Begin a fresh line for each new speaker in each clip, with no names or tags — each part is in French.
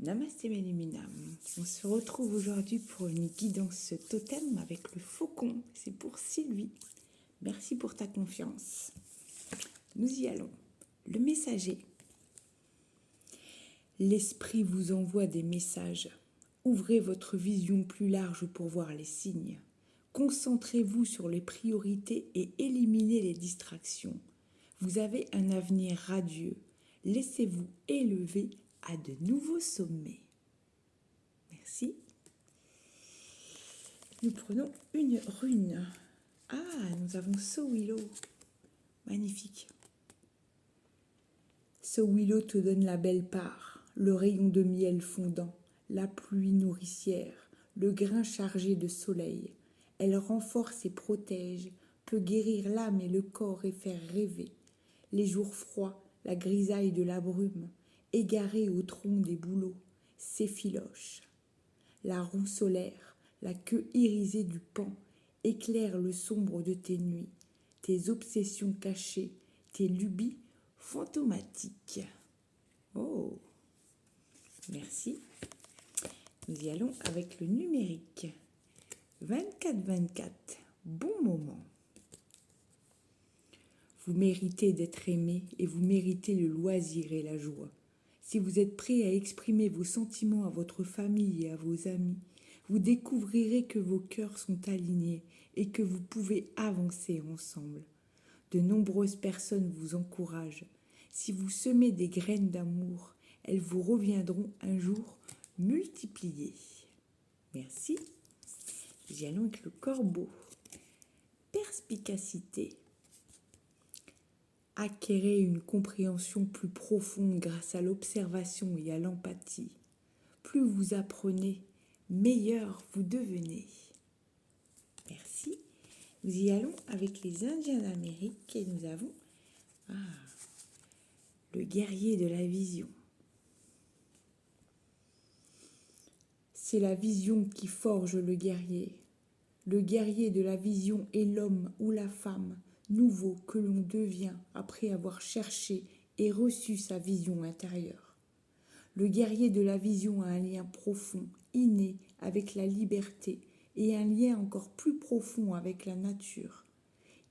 Namasté Méliminam. On se retrouve aujourd'hui pour une guidance totem avec le faucon. C'est pour Sylvie. Merci pour ta confiance. Nous y allons. Le messager. L'esprit vous envoie des messages. Ouvrez votre vision plus large pour voir les signes. Concentrez-vous sur les priorités et éliminez les distractions. Vous avez un avenir radieux. Laissez-vous élever à de nouveaux sommets. Merci. Nous prenons une rune. Ah, nous avons Sowilo. Magnifique. Sowilo te donne la belle part, le rayon de miel fondant, la pluie nourricière, le grain chargé de soleil. Elle renforce et protège, peut guérir l'âme et le corps et faire rêver. Les jours froids, la grisaille de la brume, égarée au tronc des bouleaux, s'effiloche. La roue solaire, la queue irisée du pan, éclaire le sombre de tes nuits, tes obsessions cachées, tes lubies fantomatiques. Oh, merci. Nous y allons avec le numérique. 24-24, bon moment. Vous méritez d'être aimé et vous méritez le loisir et la joie. Si vous êtes prêt à exprimer vos sentiments à votre famille et à vos amis, vous découvrirez que vos cœurs sont alignés et que vous pouvez avancer ensemble. De nombreuses personnes vous encouragent. Si vous semez des graines d'amour, elles vous reviendront un jour multipliées. Merci. Nous y allons avec le corbeau. Perspicacité. Acquérez une compréhension plus profonde grâce à l'observation et à l'empathie. Plus vous apprenez, meilleur vous devenez. Merci. Nous y allons avec les Indiens d'Amérique et nous avons le guerrier de la vision. C'est la vision qui forge le guerrier. Le guerrier de la vision est l'homme ou la femme nouveau que l'on devient après avoir cherché et reçu sa vision intérieure. Le guerrier de la vision a un lien profond, inné avec la liberté et un lien encore plus profond avec la nature.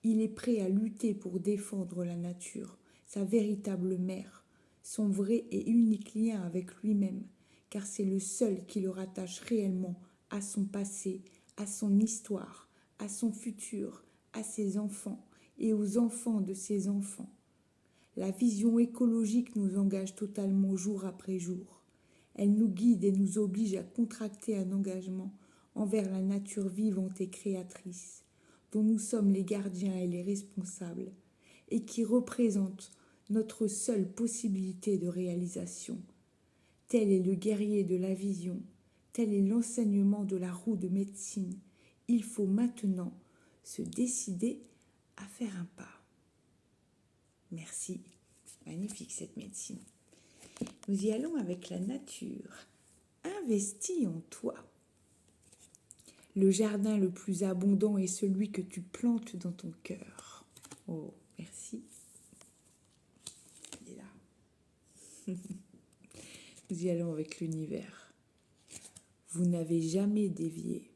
Il est prêt à lutter pour défendre la nature, sa véritable mère, son vrai et unique lien avec lui-même, car c'est le seul qui le rattache réellement à son passé, à son histoire, à son futur, à ses enfants et aux enfants de ses enfants. La vision écologique nous engage totalement jour après jour. Elle nous guide et nous oblige à contracter un engagement envers la nature vivante et créatrice, dont nous sommes les gardiens et les responsables, et qui représente notre seule possibilité de réalisation. Tel est le guerrier de la vision, tel est l'enseignement de la roue de médecine. Il faut maintenant se décider à faire un pas. Merci. Magnifique cette médecine. Nous y allons avec la nature. Investis en toi. Le jardin le plus abondant est celui que tu plantes dans ton cœur. Oh, merci. Il est là. Nous y allons avec l'univers. Vous n'avez jamais dévié.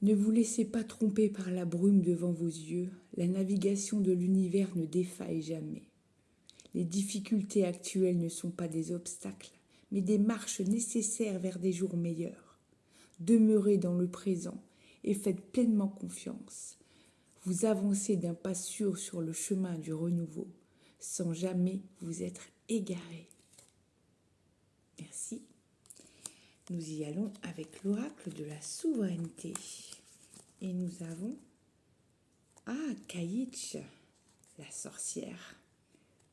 Ne vous laissez pas tromper par la brume devant vos yeux. La navigation de l'univers ne défaille jamais. Les difficultés actuelles ne sont pas des obstacles, mais des marches nécessaires vers des jours meilleurs. Demeurez dans le présent et faites pleinement confiance. Vous avancez d'un pas sûr sur le chemin du renouveau, sans jamais vous être égaré. Merci. Nous y allons avec l'oracle de la souveraineté. Et nous avons Kaïch, la sorcière.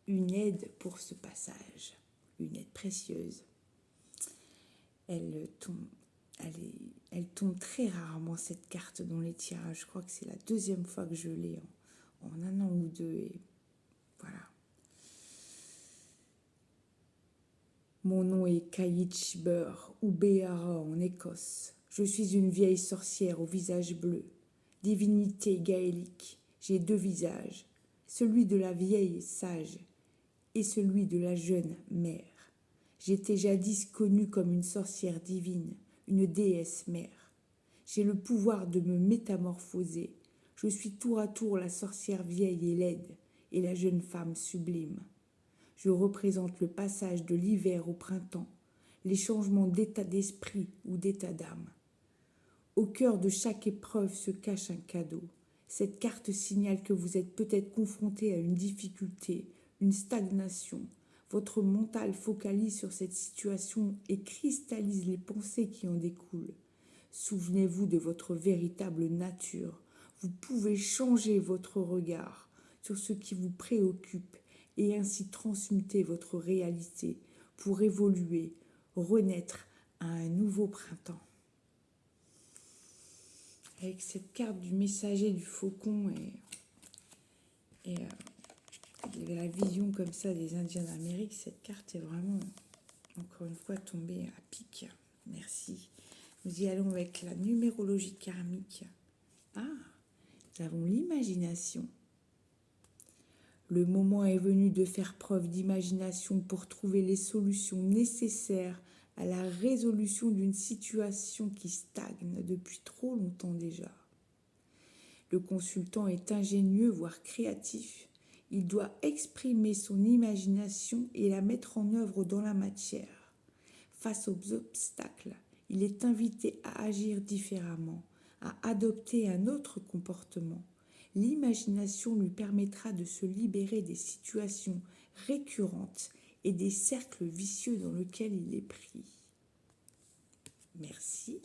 Une aide pour ce passage, une aide précieuse. Elle tombe très rarement cette carte dans les tirages. Je crois que c'est la deuxième fois que je l'ai en un an ou deux. Et voilà. Mon nom est Kaïch Burr, ou Béara en Écosse. Je suis une vieille sorcière au visage bleu. Divinité gaélique, j'ai deux visages. Celui de la vieille sage et celui de la jeune mère. J'étais jadis connue comme une sorcière divine, une déesse mère. J'ai le pouvoir de me métamorphoser. Je suis tour à tour la sorcière vieille et laide et la jeune femme sublime. Je représente le passage de l'hiver au printemps, les changements d'état d'esprit ou d'état d'âme. Au cœur de chaque épreuve se cache un cadeau. Cette carte signale que vous êtes peut-être confronté à une difficulté, une stagnation. Votre mental focalise sur cette situation et cristallise les pensées qui en découlent. Souvenez-vous de votre véritable nature. Vous pouvez changer votre regard sur ce qui vous préoccupe et ainsi transmuter votre réalité pour évoluer, renaître à un nouveau printemps. Avec cette carte du messager du faucon et la vision comme ça des Indiens d'Amérique, cette carte est vraiment, encore une fois, tombée à pic. Merci. Nous y allons avec la numérologie karmique. Ah, nous avons l'imagination. Le moment est venu de faire preuve d'imagination pour trouver les solutions nécessaires à la résolution d'une situation qui stagne depuis trop longtemps déjà. Le consultant est ingénieux, voire créatif. Il doit exprimer son imagination et la mettre en œuvre dans la matière. Face aux obstacles, il est invité à agir différemment, à adopter un autre comportement. L'imagination lui permettra de se libérer des situations récurrentes et des cercles vicieux dans lesquels il est pris. Merci.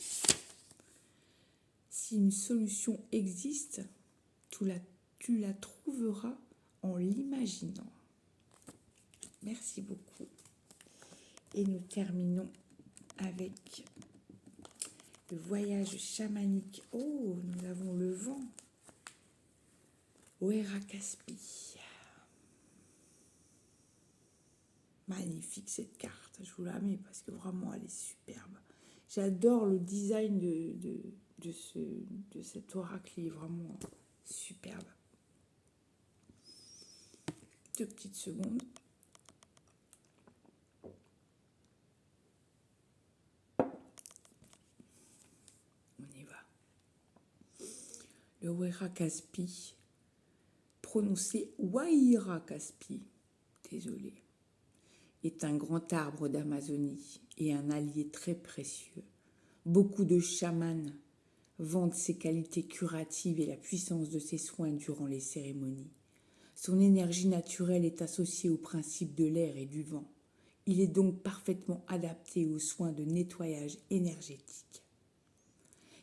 Si une solution existe, tu la trouveras en l'imaginant. Merci beaucoup. Et nous terminons avec le voyage chamanique. Oh, nous avons le vent. Oera Caspi. Magnifique cette carte, je vous la mets parce que vraiment elle est superbe. J'adore le design de cet oracle, il est vraiment superbe. 2 petites secondes. On y va. Le Oera Caspi, prononcé Waira Caspi, désolé, est un grand arbre d'Amazonie et un allié très précieux. Beaucoup de chamans vantent ses qualités curatives et la puissance de ses soins durant les cérémonies. Son énergie naturelle est associée au principe de l'air et du vent. Il est donc parfaitement adapté aux soins de nettoyage énergétique.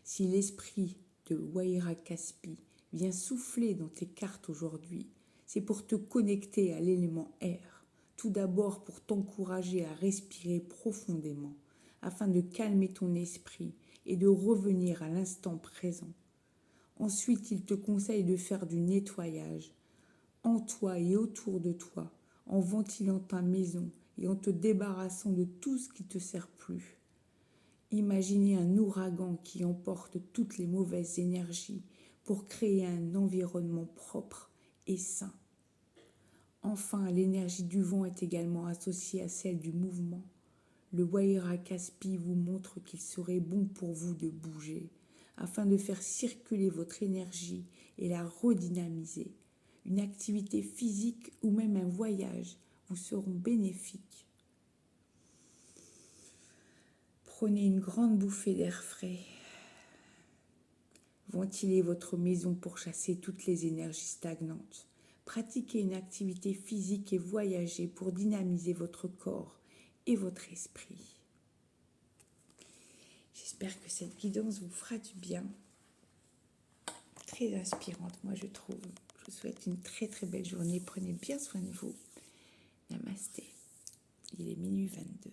Si l'esprit de Waira Caspi vient souffler dans tes cartes aujourd'hui, c'est pour te connecter à l'élément air. Tout d'abord pour t'encourager à respirer profondément, afin de calmer ton esprit et de revenir à l'instant présent. Ensuite, il te conseille de faire du nettoyage en toi et autour de toi, en ventilant ta maison et en te débarrassant de tout ce qui ne te sert plus. Imaginez un ouragan qui emporte toutes les mauvaises énergies pour créer un environnement propre et sain. Enfin, l'énergie du vent est également associée à celle du mouvement. Le Waira Caspi vous montre qu'il serait bon pour vous de bouger, afin de faire circuler votre énergie et la redynamiser. Une activité physique ou même un voyage vous seront bénéfiques. Prenez une grande bouffée d'air frais. Ventilez votre maison pour chasser toutes les énergies stagnantes. Pratiquez une activité physique et voyagez pour dynamiser votre corps et votre esprit. J'espère que cette guidance vous fera du bien. Très inspirante, moi je trouve. Je vous souhaite une très très belle journée. Prenez bien soin de vous. Namasté. Il est minuit 22.